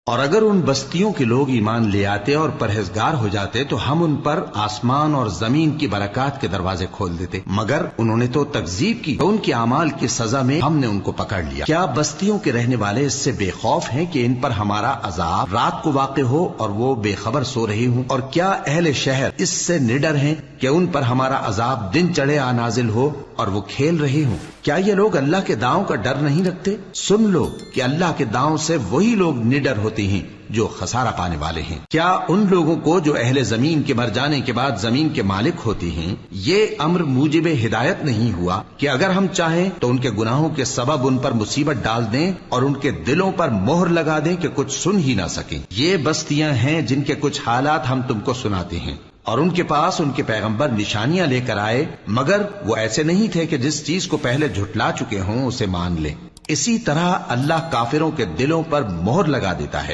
اور اگر ان بستیوں کے لوگ ایمان لے آتے اور پرہیزگار ہو جاتے تو ہم ان پر آسمان اور زمین کی برکات کے دروازے کھول دیتے، مگر انہوں نے تو تکذیب کی، تو ان کے اعمال کی سزا میں ہم نے ان کو پکڑ لیا۔ کیا بستیوں کے رہنے والے اس سے بے خوف ہیں کہ ان پر ہمارا عذاب رات کو واقع ہو اور وہ بے خبر سو رہے ہوں؟ اور کیا اہل شہر اس سے نڈر ہیں کہ ان پر ہمارا عذاب دن چڑھے آ نازل ہو اور وہ کھیل رہے ہوں؟ کیا یہ لوگ اللہ کے داؤں کا ڈر نہیں رکھتے؟ سن لو کہ اللہ کے داؤں سے وہی لوگ نڈر ہوتے ہیں جو خسارہ پانے والے ہیں۔ کیا ان لوگوں کو جو اہل زمین کے مر جانے کے بعد زمین کے مالک ہوتے ہیں یہ امر موجب ہدایت نہیں ہوا کہ اگر ہم چاہیں تو ان کے گناہوں کے سبب ان پر مصیبت ڈال دیں اور ان کے دلوں پر مہر لگا دیں کہ کچھ سن ہی نہ سکیں؟ یہ بستیاں ہیں جن کے کچھ حالات ہم تم کو سناتے ہیں، اور ان کے پاس ان کے پیغمبر نشانیاں لے کر آئے، مگر وہ ایسے نہیں تھے کہ جس چیز کو پہلے جھٹلا چکے ہوں اسے مان لیں۔ اسی طرح اللہ کافروں کے دلوں پر مہر لگا دیتا ہے